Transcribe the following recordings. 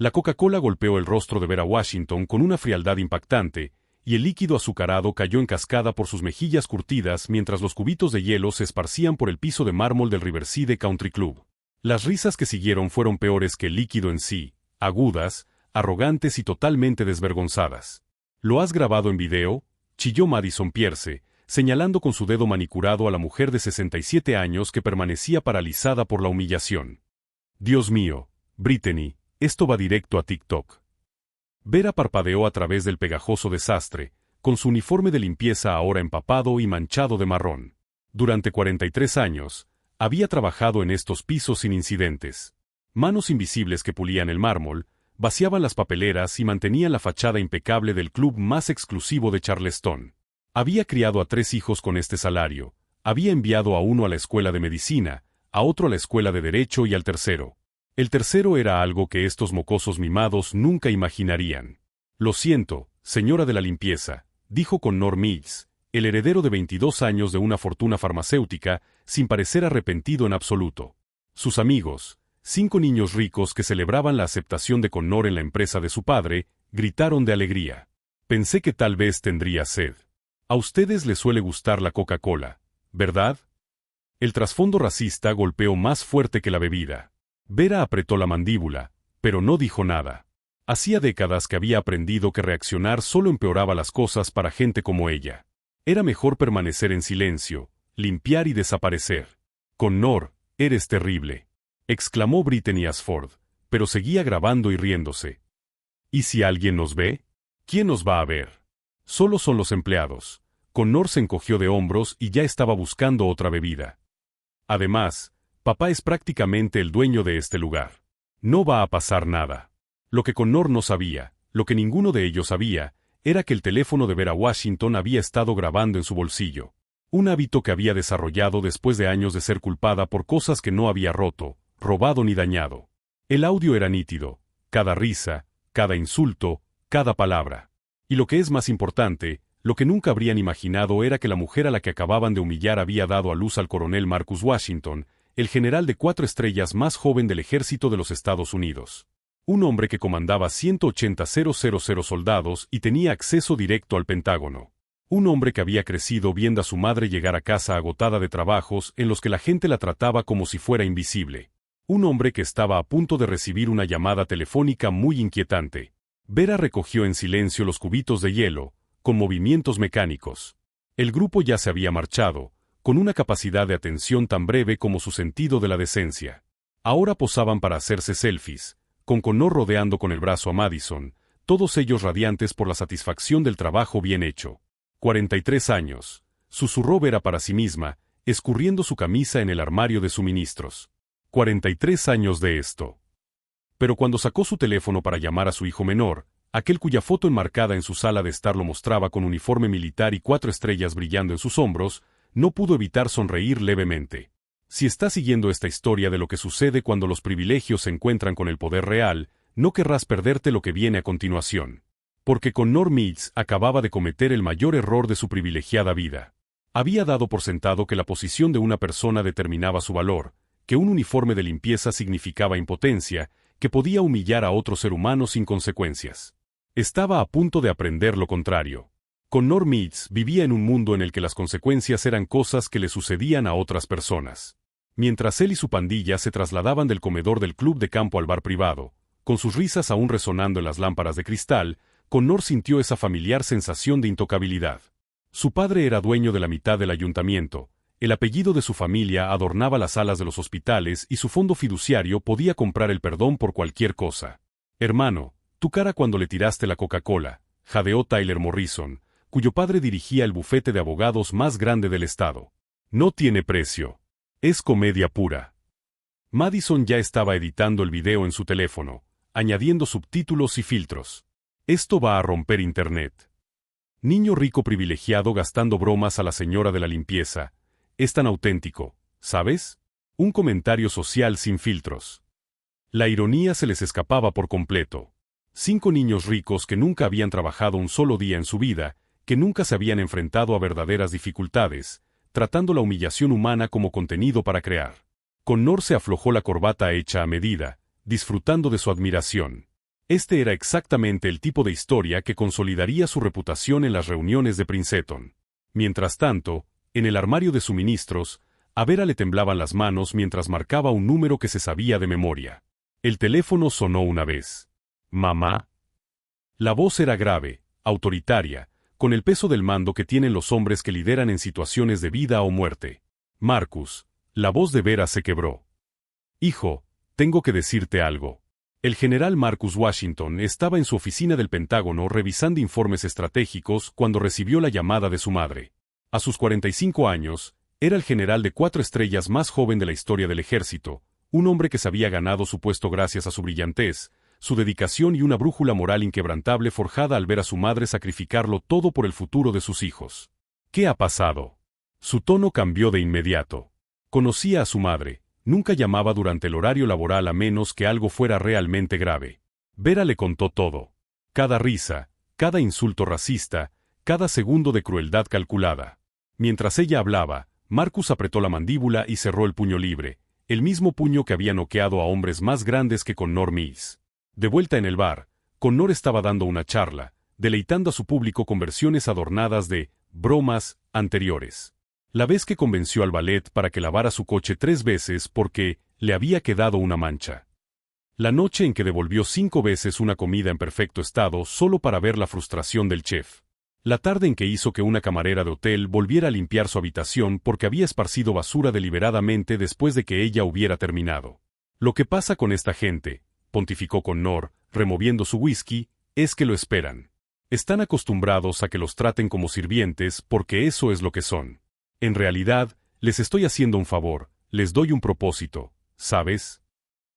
La Coca-Cola golpeó el rostro de Vera Washington con una frialdad impactante, y el líquido azucarado cayó en cascada por sus mejillas curtidas mientras los cubitos de hielo se esparcían por el piso de mármol del Riverside Country Club. Las risas que siguieron fueron peores que el líquido en sí, agudas, arrogantes y totalmente desvergonzadas. ¿Lo has grabado en video?, chilló Madison Pierce, señalando con su dedo manicurado a la mujer de 67 años que permanecía paralizada por la humillación. Dios mío, Brittany, esto va directo a TikTok. Vera parpadeó a través del pegajoso desastre, con su uniforme de limpieza ahora empapado y manchado de marrón. Durante 43 años, había trabajado en estos pisos sin incidentes. Manos invisibles que pulían el mármol, vaciaban las papeleras y mantenían la fachada impecable del club más exclusivo de Charleston. Había criado a 3 hijos con este salario, había enviado a uno a la escuela de medicina, a otro a la escuela de derecho y al tercero. El tercero era algo que estos mocosos mimados nunca imaginarían. Lo siento, señora de la limpieza, dijo Connor Mills, el heredero de 22 años de una fortuna farmacéutica, sin parecer arrepentido en absoluto. Sus amigos, 5 niños ricos que celebraban la aceptación de Connor en la empresa de su padre, gritaron de alegría. Pensé que tal vez tendría sed. A ustedes les suele gustar la Coca-Cola, ¿verdad? El trasfondo racista golpeó más fuerte que la bebida. Vera apretó la mandíbula, pero no dijo nada. Hacía décadas que había aprendido que reaccionar solo empeoraba las cosas para gente como ella. Era mejor permanecer en silencio, limpiar y desaparecer. Connor, eres terrible, exclamó Brittany Ashford, pero seguía grabando y riéndose. ¿Y si alguien nos ve? ¿Quién nos va a ver? Solo son los empleados. Connor se encogió de hombros y ya estaba buscando otra bebida. Además, papá es prácticamente el dueño de este lugar. No va a pasar nada. Lo que Connor no sabía, lo que ninguno de ellos sabía, era que el teléfono de Vera Washington había estado grabando en su bolsillo. Un hábito que había desarrollado después de años de ser culpada por cosas que no había roto, robado ni dañado. El audio era nítido, cada risa, cada insulto, cada palabra. Y lo que es más importante, lo que nunca habrían imaginado era que la mujer a la que acababan de humillar había dado a luz al coronel Marcus Washington, el general de 4 estrellas más joven del ejército de los Estados Unidos. Un hombre que comandaba 180,000 soldados y tenía acceso directo al Pentágono. Un hombre que había crecido viendo a su madre llegar a casa agotada de trabajos en los que la gente la trataba como si fuera invisible. Un hombre que estaba a punto de recibir una llamada telefónica muy inquietante. Vera recogió en silencio los cubitos de hielo, con movimientos mecánicos. El grupo ya se había marchado, con una capacidad de atención tan breve como su sentido de la decencia. Ahora posaban para hacerse selfies, con Connor rodeando con el brazo a Madison, todos ellos radiantes por la satisfacción del trabajo bien hecho. 43 años, susurró Vera para sí misma, escurriendo su camisa en el armario de suministros. 43 años de esto. Pero cuando sacó su teléfono para llamar a su hijo menor, aquel cuya foto enmarcada en su sala de estar lo mostraba con uniforme militar y 4 estrellas brillando en sus hombros, no pudo evitar sonreír levemente. Si estás siguiendo esta historia de lo que sucede cuando los privilegios se encuentran con el poder real, no querrás perderte lo que viene a continuación. Porque Connor Mills acababa de cometer el mayor error de su privilegiada vida. Había dado por sentado que la posición de una persona determinaba su valor, que un uniforme de limpieza significaba impotencia, que podía humillar a otro ser humano sin consecuencias. Estaba a punto de aprender lo contrario. Connor Mills vivía en un mundo en el que las consecuencias eran cosas que le sucedían a otras personas. Mientras él y su pandilla se trasladaban del comedor del club de campo al bar privado, con sus risas aún resonando en las lámparas de cristal, Connor sintió esa familiar sensación de intocabilidad. Su padre era dueño de la mitad del ayuntamiento, el apellido de su familia adornaba las salas de los hospitales y su fondo fiduciario podía comprar el perdón por cualquier cosa. Hermano, tu cara cuando le tiraste la Coca-Cola, jadeó Tyler Morrison, cuyo padre dirigía el bufete de abogados más grande del estado. No tiene precio. Es comedia pura. Madison ya estaba editando el video en su teléfono, añadiendo subtítulos y filtros. Esto va a romper internet. Niño rico privilegiado gastando bromas a la señora de la limpieza. Es tan auténtico, ¿sabes? Un comentario social sin filtros. La ironía se les escapaba por completo. 5 niños ricos que nunca habían trabajado un solo día en su vida, que nunca se habían enfrentado a verdaderas dificultades, tratando la humillación humana como contenido para crear. Connor se aflojó la corbata hecha a medida, disfrutando de su admiración. Este era exactamente el tipo de historia que consolidaría su reputación en las reuniones de Princeton. Mientras tanto, en el armario de suministros, a Vera le temblaban las manos mientras marcaba un número que se sabía de memoria. El teléfono sonó una vez. ¿Mamá? La voz era grave, autoritaria, con el peso del mando que tienen los hombres que lideran en situaciones de vida o muerte. Marcus, la voz de Vera se quebró. Hijo, tengo que decirte algo. El general Marcus Washington estaba en su oficina del Pentágono revisando informes estratégicos cuando recibió la llamada de su madre. A sus 45 años, era el general de 4 estrellas más joven de la historia del ejército, un hombre que se había ganado su puesto gracias a su brillantez, su dedicación y una brújula moral inquebrantable forjada al ver a su madre sacrificarlo todo por el futuro de sus hijos. ¿Qué ha pasado? Su tono cambió de inmediato. Conocía a su madre, nunca llamaba durante el horario laboral a menos que algo fuera realmente grave. Vera le contó todo. Cada risa, cada insulto racista, cada segundo de crueldad calculada. Mientras ella hablaba, Marcus apretó la mandíbula y cerró el puño libre, el mismo puño que había noqueado a hombres más grandes que Connor Mills. De vuelta en el bar, Connor estaba dando una charla, deleitando a su público con versiones adornadas de bromas anteriores. La vez que convenció al valet para que lavara su coche 3 veces porque le había quedado una mancha. La noche en que devolvió 5 veces una comida en perfecto estado solo para ver la frustración del chef. La tarde en que hizo que una camarera de hotel volviera a limpiar su habitación porque había esparcido basura deliberadamente después de que ella hubiera terminado. Lo que pasa con esta gente, pontificó Connor, removiendo su whisky, es que lo esperan. Están acostumbrados a que los traten como sirvientes porque eso es lo que son. En realidad, les estoy haciendo un favor, les doy un propósito, ¿sabes?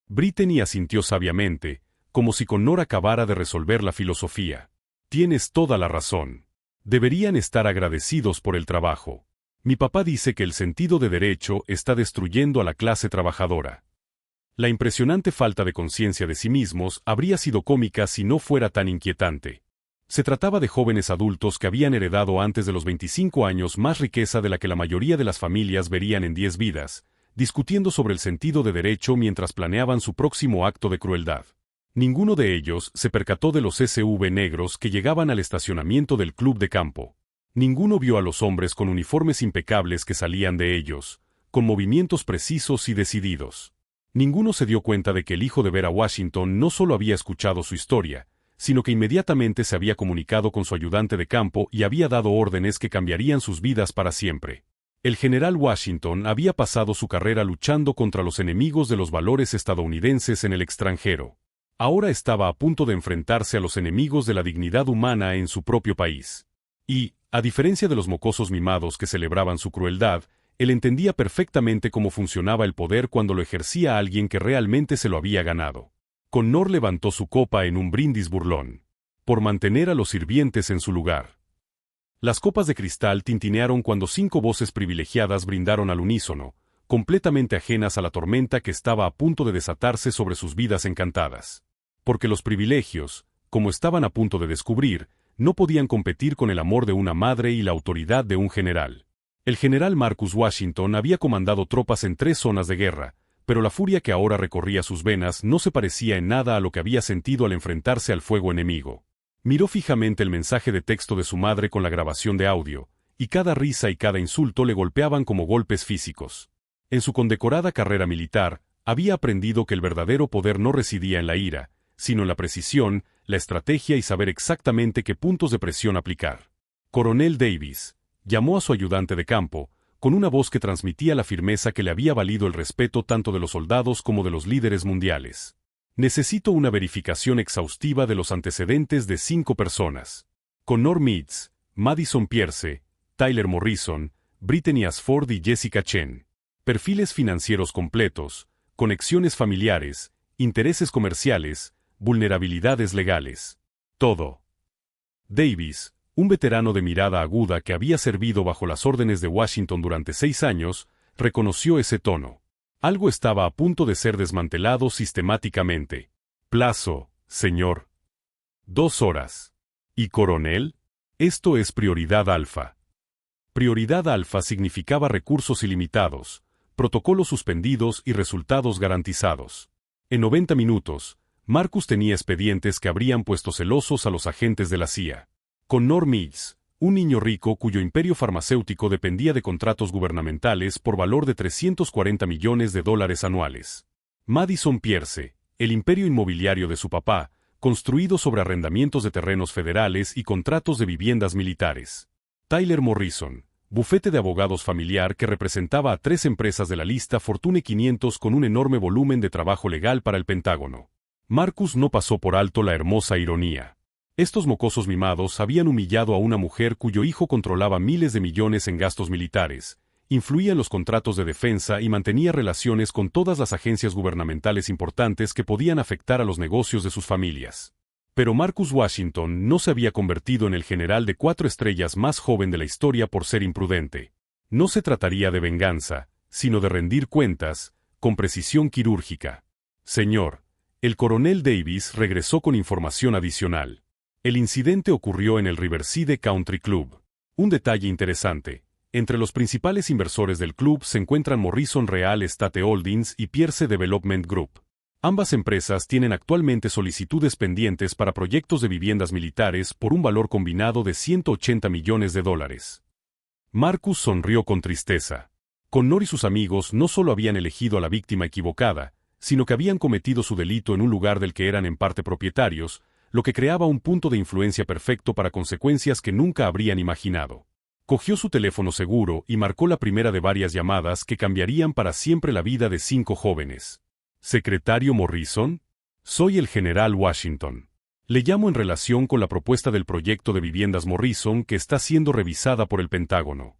Brittany asintió sabiamente, como si Connor acabara de resolver la filosofía. Tienes toda la razón. Deberían estar agradecidos por el trabajo. Mi papá dice que el sentido de derecho está destruyendo a la clase trabajadora. La impresionante falta de conciencia de sí mismos habría sido cómica si no fuera tan inquietante. Se trataba de jóvenes adultos que habían heredado antes de los 25 años más riqueza de la que la mayoría de las familias verían en 10 vidas, discutiendo sobre el sentido de derecho mientras planeaban su próximo acto de crueldad. Ninguno de ellos se percató de los SUV negros que llegaban al estacionamiento del club de campo. Ninguno vio a los hombres con uniformes impecables que salían de ellos, con movimientos precisos y decididos. Ninguno se dio cuenta de que el hijo de Vera Washington no solo había escuchado su historia, sino que inmediatamente se había comunicado con su ayudante de campo y había dado órdenes que cambiarían sus vidas para siempre. El general Washington había pasado su carrera luchando contra los enemigos de los valores estadounidenses en el extranjero. Ahora estaba a punto de enfrentarse a los enemigos de la dignidad humana en su propio país. Y, a diferencia de los mocosos mimados que celebraban su crueldad, él entendía perfectamente cómo funcionaba el poder cuando lo ejercía alguien que realmente se lo había ganado. Connor levantó su copa en un brindis burlón. Por mantener a los sirvientes en su lugar. Las copas de cristal tintinearon cuando 5 voces privilegiadas brindaron al unísono, completamente ajenas a la tormenta que estaba a punto de desatarse sobre sus vidas encantadas. Porque los privilegios, como estaban a punto de descubrir, no podían competir con el amor de una madre y la autoridad de un general. El general Marcus Washington había comandado tropas en 3 zonas de guerra, pero la furia que ahora recorría sus venas no se parecía en nada a lo que había sentido al enfrentarse al fuego enemigo. Miró fijamente el mensaje de texto de su madre con la grabación de audio, y cada risa y cada insulto le golpeaban como golpes físicos. En su condecorada carrera militar, había aprendido que el verdadero poder no residía en la ira, sino en la precisión, la estrategia y saber exactamente qué puntos de presión aplicar. Coronel Davis llamó a su ayudante de campo, con una voz que transmitía la firmeza que le había valido el respeto tanto de los soldados como de los líderes mundiales. Necesito una verificación exhaustiva de los antecedentes de 5 personas. Connor Mills, Madison Pierce, Tyler Morrison, Brittany Asford y Jessica Chen. Perfiles financieros completos, conexiones familiares, intereses comerciales, vulnerabilidades legales. Todo. Davis, un veterano de mirada aguda que había servido bajo las órdenes de Washington durante 6 años, reconoció ese tono. Algo estaba a punto de ser desmantelado sistemáticamente. Plazo, señor. 2 horas. ¿Y coronel? Esto es prioridad alfa. Prioridad alfa significaba recursos ilimitados, protocolos suspendidos y resultados garantizados. En 90 minutos, Marcus tenía expedientes que habrían puesto celosos a los agentes de la CIA. Connor Mills, un niño rico cuyo imperio farmacéutico dependía de contratos gubernamentales por valor de $340 millones anuales. Madison Pierce, el imperio inmobiliario de su papá, construido sobre arrendamientos de terrenos federales y contratos de viviendas militares. Tyler Morrison, bufete de abogados familiar que representaba a 3 empresas de la lista Fortune 500 con un enorme volumen de trabajo legal para el Pentágono. Marcus no pasó por alto la hermosa ironía. Estos mocosos mimados habían humillado a una mujer cuyo hijo controlaba miles de millones en gastos militares, influía en los contratos de defensa y mantenía relaciones con todas las agencias gubernamentales importantes que podían afectar a los negocios de sus familias. Pero Marcus Washington no se había convertido en el general de 4 estrellas más joven de la historia por ser imprudente. No se trataría de venganza, sino de rendir cuentas, con precisión quirúrgica. Señor, el coronel Davis regresó con información adicional. El incidente ocurrió en el Riverside Country Club. Un detalle interesante. Entre los principales inversores del club se encuentran Morrison Real Estate Holdings y Pierce Development Group. Ambas empresas tienen actualmente solicitudes pendientes para proyectos de viviendas militares por un valor combinado de $180 millones. Marcus sonrió con tristeza. Connor y sus amigos no solo habían elegido a la víctima equivocada, sino que habían cometido su delito en un lugar del que eran en parte propietarios, lo que creaba un punto de influencia perfecto para consecuencias que nunca habrían imaginado. Cogió su teléfono seguro y marcó la primera de varias llamadas que cambiarían para siempre la vida de 5 jóvenes. ¿Secretario Morrison? Soy el general Washington. Le llamo en relación con la propuesta del proyecto de viviendas Morrison que está siendo revisada por el Pentágono.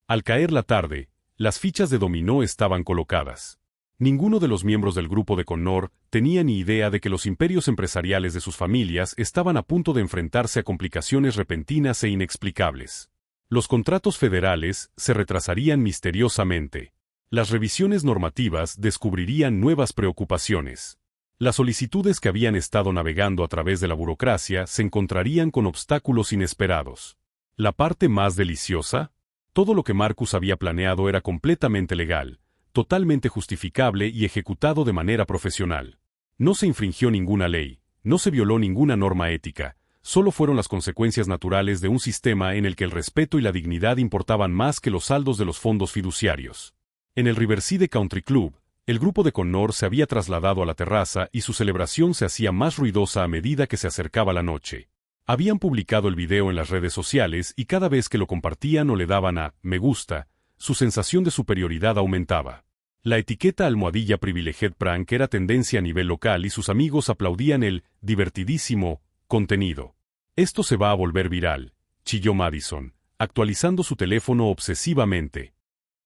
Al caer la tarde, las fichas de dominó estaban colocadas. Ninguno de los miembros del grupo de Connor tenía ni idea de que los imperios empresariales de sus familias estaban a punto de enfrentarse a complicaciones repentinas e inexplicables. Los contratos federales se retrasarían misteriosamente. Las revisiones normativas descubrirían nuevas preocupaciones. Las solicitudes que habían estado navegando a través de la burocracia se encontrarían con obstáculos inesperados. ¿La parte más deliciosa? Todo lo que Marcus había planeado era completamente legal, totalmente justificable y ejecutado de manera profesional. No se infringió ninguna ley, no se violó ninguna norma ética, solo fueron las consecuencias naturales de un sistema en el que el respeto y la dignidad importaban más que los saldos de los fondos fiduciarios. En el Riverside Country Club, el grupo de Connor se había trasladado a la terraza y su celebración se hacía más ruidosa a medida que se acercaba la noche. Habían publicado el video en las redes sociales y cada vez que lo compartían o le daban a «me gusta», su sensación de superioridad aumentaba. La etiqueta almohadilla Privileged Prank era tendencia a nivel local y sus amigos aplaudían el divertidísimo contenido. «Esto se va a volver viral», chilló Madison, actualizando su teléfono obsesivamente.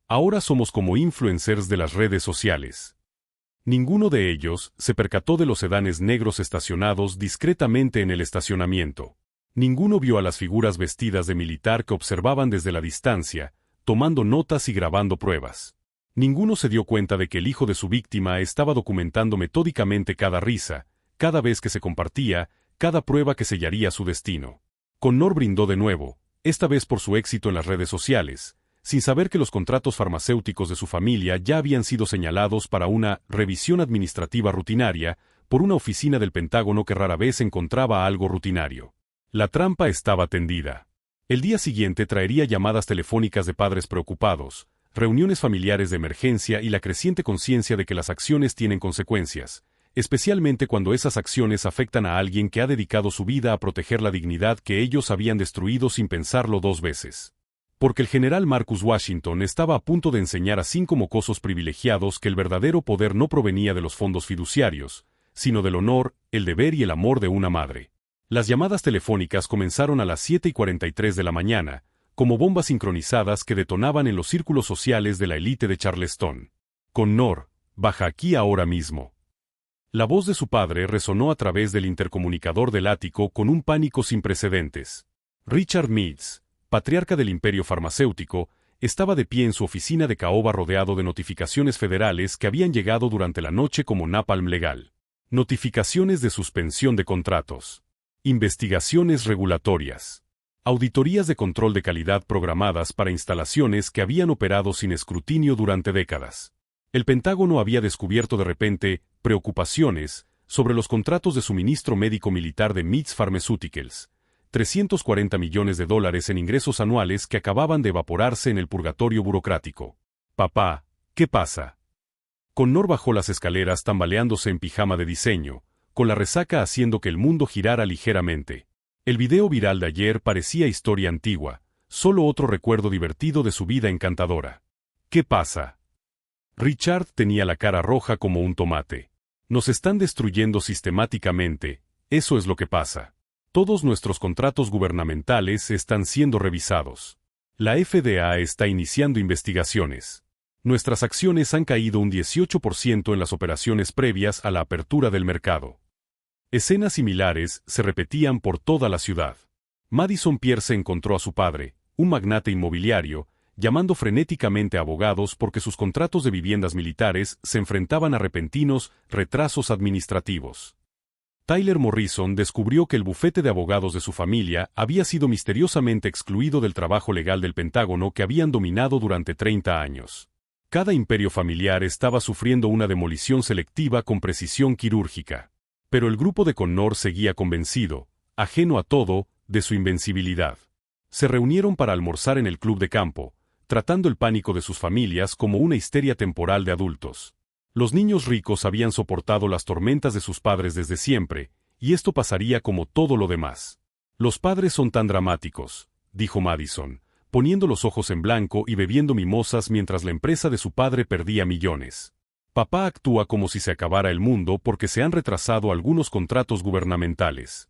Ahora somos como influencers de las redes sociales. Ninguno de ellos se percató de los sedanes negros estacionados discretamente en el estacionamiento. Ninguno vio a las figuras vestidas de militar que observaban desde la distancia, tomando notas y grabando pruebas. Ninguno se dio cuenta de que el hijo de su víctima estaba documentando metódicamente cada risa, cada vez que se compartía, cada prueba que sellaría su destino. Connor brindó de nuevo, esta vez por su éxito en las redes sociales, sin saber que los contratos farmacéuticos de su familia ya habían sido señalados para una revisión administrativa rutinaria por una oficina del Pentágono que rara vez encontraba algo rutinario. La trampa estaba tendida. El día siguiente traería llamadas telefónicas de padres preocupados, reuniones familiares de emergencia y la creciente conciencia de que las acciones tienen consecuencias, especialmente cuando esas acciones afectan a alguien que ha dedicado su vida a proteger la dignidad que ellos habían destruido sin pensarlo 2 veces. Porque el general Marcus Washington estaba a punto de enseñar a 5 mocosos privilegiados que el verdadero poder no provenía de los fondos fiduciarios, sino del honor, el deber y el amor de una madre. Las llamadas telefónicas comenzaron a las 7:43 de la mañana, como bombas sincronizadas que detonaban en los círculos sociales de la élite de Charleston. Connor, baja aquí ahora mismo. La voz de su padre resonó a través del intercomunicador del ático con un pánico sin precedentes. Richard Meads, patriarca del imperio farmacéutico, estaba de pie en su oficina de caoba rodeado de notificaciones federales que habían llegado durante la noche como napalm legal. Notificaciones de suspensión de contratos. Investigaciones regulatorias. Auditorías de control de calidad programadas para instalaciones que habían operado sin escrutinio durante décadas. El Pentágono había descubierto de repente preocupaciones sobre los contratos de suministro médico militar de MITS Pharmaceuticals, $340 millones en ingresos anuales que acababan de evaporarse en el purgatorio burocrático. Papá, ¿qué pasa? Connor bajó las escaleras tambaleándose en pijama de diseño, con la resaca haciendo que el mundo girara ligeramente. El video viral de ayer parecía historia antigua, solo otro recuerdo divertido de su vida encantadora. ¿Qué pasa? Richard tenía la cara roja como un tomate. Nos están destruyendo sistemáticamente, eso es lo que pasa. Todos nuestros contratos gubernamentales están siendo revisados. La FDA está iniciando investigaciones. Nuestras acciones han caído un 18% en las operaciones previas a la apertura del mercado. Escenas similares se repetían por toda la ciudad. Madison Pierce encontró a su padre, un magnate inmobiliario, llamando frenéticamente a abogados porque sus contratos de viviendas militares se enfrentaban a repentinos retrasos administrativos. Tyler Morrison descubrió que el bufete de abogados de su familia había sido misteriosamente excluido del trabajo legal del Pentágono que habían dominado durante 30 años. Cada imperio familiar estaba sufriendo una demolición selectiva con precisión quirúrgica. Pero el grupo de Connor seguía convencido, ajeno a todo, de su invencibilidad. Se reunieron para almorzar en el club de campo, tratando el pánico de sus familias como una histeria temporal de adultos. Los niños ricos habían soportado las tormentas de sus padres desde siempre, y esto pasaría como todo lo demás. Los padres son tan dramáticos, dijo Madison, poniendo los ojos en blanco y bebiendo mimosas mientras la empresa de su padre perdía millones. Papá actúa como si se acabara el mundo porque se han retrasado algunos contratos gubernamentales.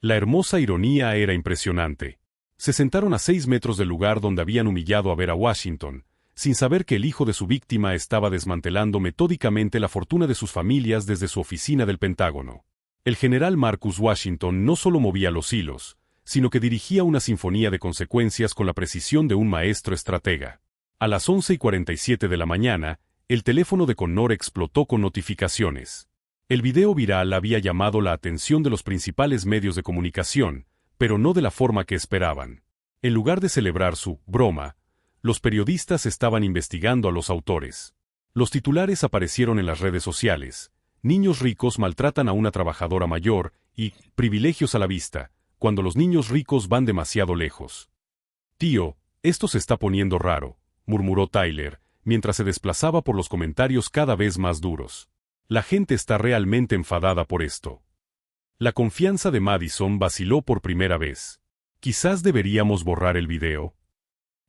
La hermosa ironía era impresionante. Se sentaron a 6 metros del lugar donde habían humillado a Vera Washington, sin saber que el hijo de su víctima estaba desmantelando metódicamente la fortuna de sus familias desde su oficina del Pentágono. El general Marcus Washington no solo movía los hilos, sino que dirigía una sinfonía de consecuencias con la precisión de un maestro estratega. A las 11:47 de la mañana, el teléfono de Connor explotó con notificaciones. El video viral había llamado la atención de los principales medios de comunicación, pero no de la forma que esperaban. En lugar de celebrar su broma, los periodistas estaban investigando a los autores. Los titulares aparecieron en las redes sociales. Niños ricos maltratan a una trabajadora mayor y privilegios a la vista, cuando los niños ricos van demasiado lejos. Tío, esto se está poniendo raro, murmuró Tyler, mientras se desplazaba por los comentarios cada vez más duros. La gente está realmente enfadada por esto. La confianza de Madison vaciló por primera vez. Quizás deberíamos borrar el video.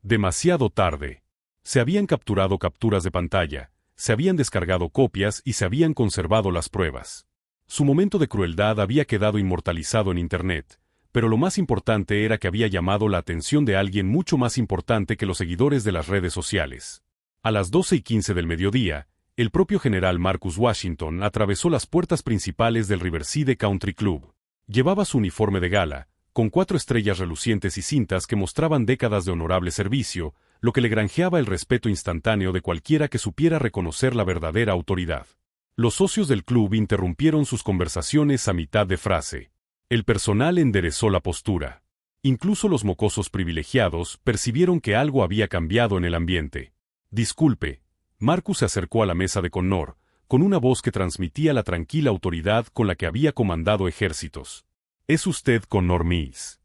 Demasiado tarde. Se habían capturado capturas de pantalla, se habían descargado copias y se habían conservado las pruebas. Su momento de crueldad había quedado inmortalizado en Internet, pero lo más importante era que había llamado la atención de alguien mucho más importante que los seguidores de las redes sociales. A las 12:15 del mediodía, el propio general Marcus Washington atravesó las puertas principales del Riverside Country Club. Llevaba su uniforme de gala, con 4 estrellas relucientes y cintas que mostraban décadas de honorable servicio, lo que le granjeaba el respeto instantáneo de cualquiera que supiera reconocer la verdadera autoridad. Los socios del club interrumpieron sus conversaciones a mitad de frase. El personal enderezó la postura. Incluso los mocosos privilegiados percibieron que algo había cambiado en el ambiente. Disculpe, Marcus se acercó a la mesa de Connor, con una voz que transmitía la tranquila autoridad con la que había comandado ejércitos. ¿Es usted Connor Mills?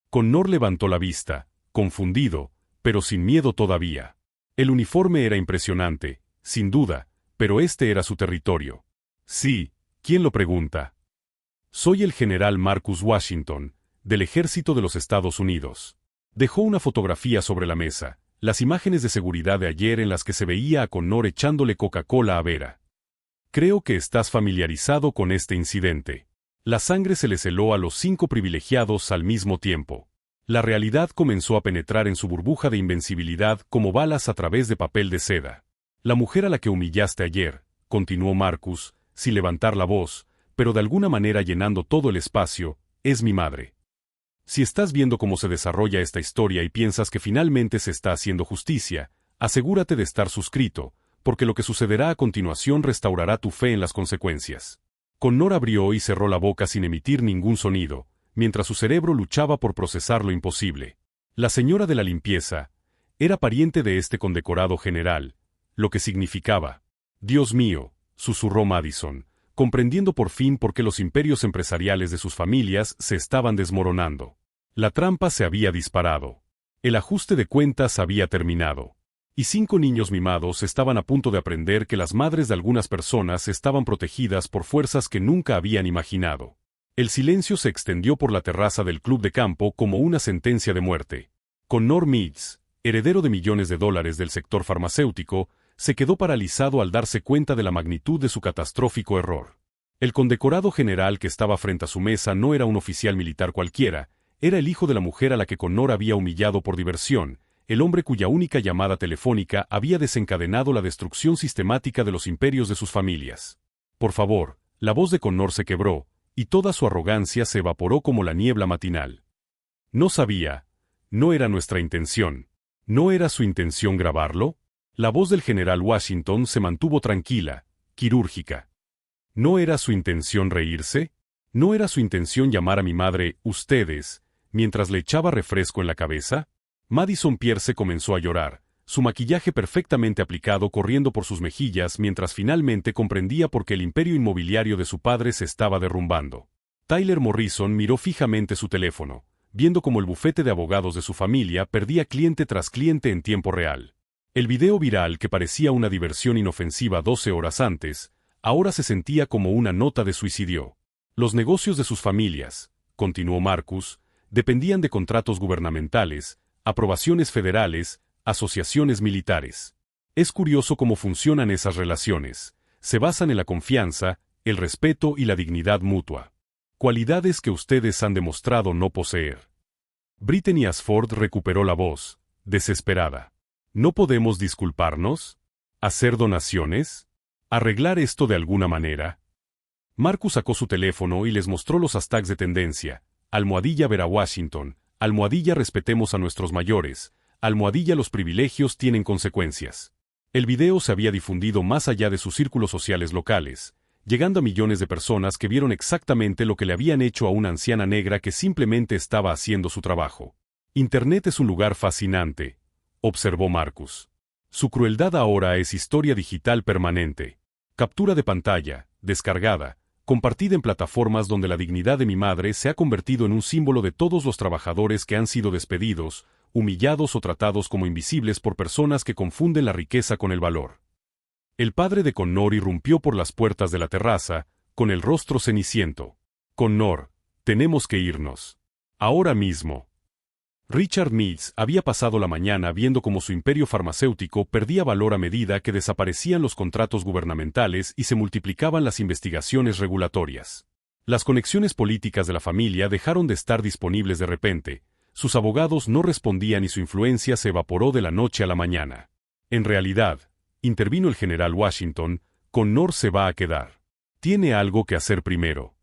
Connor levantó la vista, confundido, pero sin miedo todavía. El uniforme era impresionante, sin duda, pero este era su territorio. Sí, ¿quién lo pregunta? Soy el general Marcus Washington, del Ejército de los Estados Unidos. Dejó una fotografía sobre la mesa, las imágenes de seguridad de ayer en las que se veía a Connor echándole Coca-Cola a Vera. Creo que estás familiarizado con este incidente. La sangre se les heló a los 5 privilegiados al mismo tiempo. La realidad comenzó a penetrar en su burbuja de invencibilidad como balas a través de papel de seda. La mujer a la que humillaste ayer, continuó Marcus, sin levantar la voz, pero de alguna manera llenando todo el espacio, es mi madre. Si estás viendo cómo se desarrolla esta historia y piensas que finalmente se está haciendo justicia, asegúrate de estar suscrito, porque lo que sucederá a continuación restaurará tu fe en las consecuencias. Connor abrió y cerró la boca sin emitir ningún sonido, mientras su cerebro luchaba por procesar lo imposible. La señora de la limpieza era pariente de este condecorado general, lo que significaba. Dios mío, susurró Madison, comprendiendo por fin por qué los imperios empresariales de sus familias se estaban desmoronando. La trampa se había disparado. El ajuste de cuentas había terminado. Y 5 niños mimados estaban a punto de aprender que las madres de algunas personas estaban protegidas por fuerzas que nunca habían imaginado. El silencio se extendió por la terraza del club de campo como una sentencia de muerte. Connor Meads, heredero de millones de dólares del sector farmacéutico, se quedó paralizado al darse cuenta de la magnitud de su catastrófico error. El condecorado general que estaba frente a su mesa no era un oficial militar cualquiera, era el hijo de la mujer a la que Connor había humillado por diversión, el hombre cuya única llamada telefónica había desencadenado la destrucción sistemática de los imperios de sus familias. Por favor, la voz de Connor se quebró, y toda su arrogancia se evaporó como la niebla matinal. No sabía. No era nuestra intención. ¿No era su intención grabarlo? La voz del general Washington se mantuvo tranquila, quirúrgica. ¿No era su intención reírse? ¿No era su intención llamar a mi madre, ustedes, mientras le echaba refresco en la cabeza? Madison Pierce comenzó a llorar, su maquillaje perfectamente aplicado corriendo por sus mejillas mientras finalmente comprendía por qué el imperio inmobiliario de su padre se estaba derrumbando. Tyler Morrison miró fijamente su teléfono, viendo cómo el bufete de abogados de su familia perdía cliente tras cliente en tiempo real. El video viral que parecía una diversión inofensiva 12 horas antes, ahora se sentía como una nota de suicidio. Los negocios de sus familias, continuó Marcus, dependían de contratos gubernamentales, aprobaciones federales, asociaciones militares. Es curioso cómo funcionan esas relaciones. Se basan en la confianza, el respeto y la dignidad mutua. Cualidades que ustedes han demostrado no poseer. Brittany Asford recuperó la voz, desesperada. ¿No podemos disculparnos? ¿Hacer donaciones? ¿Arreglar esto de alguna manera? Marcus sacó su teléfono y les mostró los hashtags de tendencia. Almohadilla Vera Washington, almohadilla respetemos a nuestros mayores, almohadilla los privilegios tienen consecuencias. El video se había difundido más allá de sus círculos sociales locales, llegando a millones de personas que vieron exactamente lo que le habían hecho a una anciana negra que simplemente estaba haciendo su trabajo. Internet es un lugar fascinante, observó Marcus. Su crueldad ahora es historia digital permanente. Captura de pantalla, descargada, compartida en plataformas donde la dignidad de mi madre se ha convertido en un símbolo de todos los trabajadores que han sido despedidos, humillados o tratados como invisibles por personas que confunden la riqueza con el valor. El padre de Connor irrumpió por las puertas de la terraza, con el rostro ceniciento. Connor, tenemos que irnos. Ahora mismo. Richard Meads había pasado la mañana viendo cómo su imperio farmacéutico perdía valor a medida que desaparecían los contratos gubernamentales y se multiplicaban las investigaciones regulatorias. Las conexiones políticas de la familia dejaron de estar disponibles de repente, sus abogados no respondían y su influencia se evaporó de la noche a la mañana. En realidad, intervino el general Washington, Connor se va a quedar. Tiene algo que hacer primero.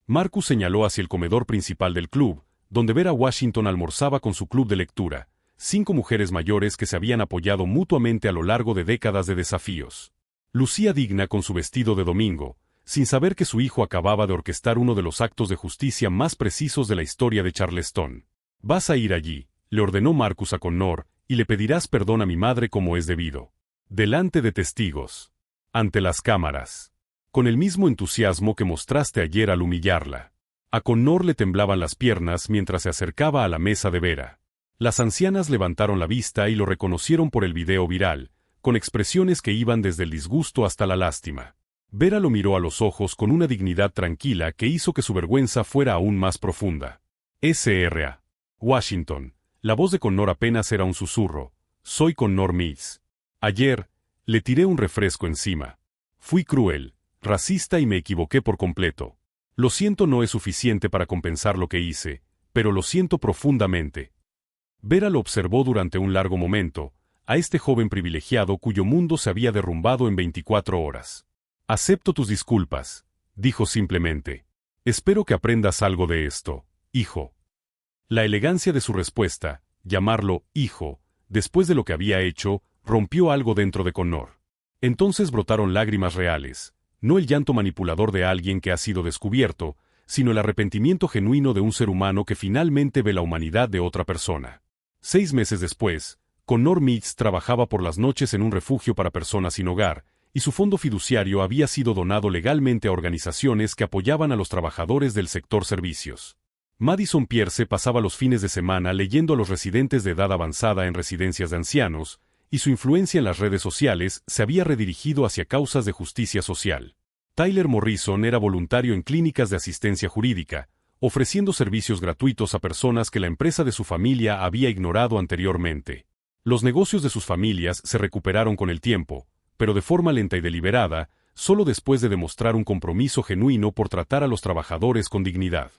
Marcus señaló hacia el comedor principal del club, donde Vera Washington almorzaba con su club de lectura, 5 mujeres mayores que se habían apoyado mutuamente a lo largo de décadas de desafíos. Lucía digna con su vestido de domingo, sin saber que su hijo acababa de orquestar uno de los actos de justicia más precisos de la historia de Charleston. Vas a ir allí, le ordenó Marcus a Connor, y le pedirás perdón a mi madre como es debido. Delante de testigos. Ante las cámaras. Con el mismo entusiasmo que mostraste ayer al humillarla. A Connor le temblaban las piernas mientras se acercaba a la mesa de Vera. Las ancianas levantaron la vista y lo reconocieron por el video viral, con expresiones que iban desde el disgusto hasta la lástima. Vera lo miró a los ojos con una dignidad tranquila que hizo que su vergüenza fuera aún más profunda. S.R.A. Washington. La voz de Connor apenas era un susurro. Soy Connor Meads. Ayer, le tiré un refresco encima. Fui cruel, racista y me equivoqué por completo. Lo siento no es suficiente para compensar lo que hice, pero lo siento profundamente. Vera lo observó durante un largo momento, a este joven privilegiado cuyo mundo se había derrumbado en 24 horas. Acepto tus disculpas, dijo simplemente. Espero que aprendas algo de esto, hijo. La elegancia de su respuesta, llamarlo hijo, después de lo que había hecho, rompió algo dentro de Connor. Entonces brotaron lágrimas reales. No el llanto manipulador de alguien que ha sido descubierto, sino el arrepentimiento genuino de un ser humano que finalmente ve la humanidad de otra persona. 6 meses después, Connor Meads trabajaba por las noches en un refugio para personas sin hogar, y su fondo fiduciario había sido donado legalmente a organizaciones que apoyaban a los trabajadores del sector servicios. Madison Pierce pasaba los fines de semana leyendo a los residentes de edad avanzada en residencias de ancianos, y su influencia en las redes sociales se había redirigido hacia causas de justicia social. Tyler Morrison era voluntario en clínicas de asistencia jurídica, ofreciendo servicios gratuitos a personas que la empresa de su familia había ignorado anteriormente. Los negocios de sus familias se recuperaron con el tiempo, pero de forma lenta y deliberada, solo después de demostrar un compromiso genuino por tratar a los trabajadores con dignidad.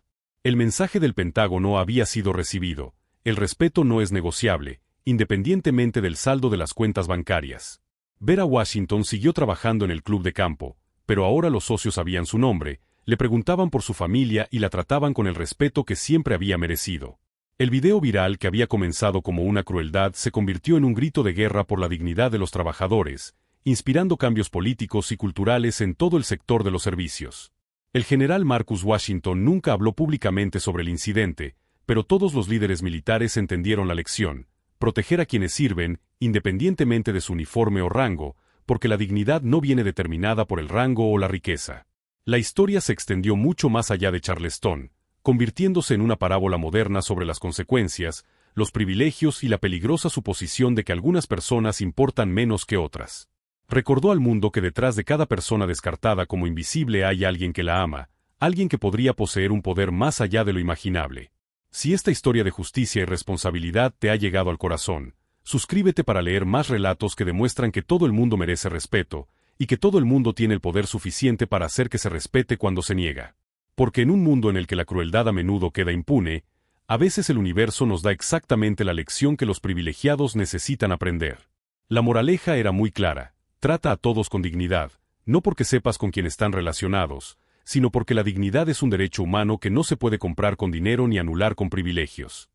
El mensaje del Pentágono había sido recibido: el respeto no es negociable, independientemente del saldo de las cuentas bancarias. Vera Washington siguió trabajando en el club de campo, pero ahora los socios sabían su nombre, le preguntaban por su familia y la trataban con el respeto que siempre había merecido. El video viral que había comenzado como una crueldad se convirtió en un grito de guerra por la dignidad de los trabajadores, inspirando cambios políticos y culturales en todo el sector de los servicios. El general Marcus Washington nunca habló públicamente sobre el incidente, pero todos los líderes militares entendieron la lección: proteger a quienes sirven, independientemente de su uniforme o rango, porque la dignidad no viene determinada por el rango o la riqueza. La historia se extendió mucho más allá de Charleston, convirtiéndose en una parábola moderna sobre las consecuencias, los privilegios y la peligrosa suposición de que algunas personas importan menos que otras. Recordó al mundo que detrás de cada persona descartada como invisible hay alguien que la ama, alguien que podría poseer un poder más allá de lo imaginable. Si esta historia de justicia y responsabilidad te ha llegado al corazón, suscríbete para leer más relatos que demuestran que todo el mundo merece respeto, y que todo el mundo tiene el poder suficiente para hacer que se respete cuando se niega. Porque en un mundo en el que la crueldad a menudo queda impune, a veces el universo nos da exactamente la lección que los privilegiados necesitan aprender. La moraleja era muy clara: trata a todos con dignidad, no porque sepas con quién están relacionados, sino porque la dignidad es un derecho humano que no se puede comprar con dinero ni anular con privilegios.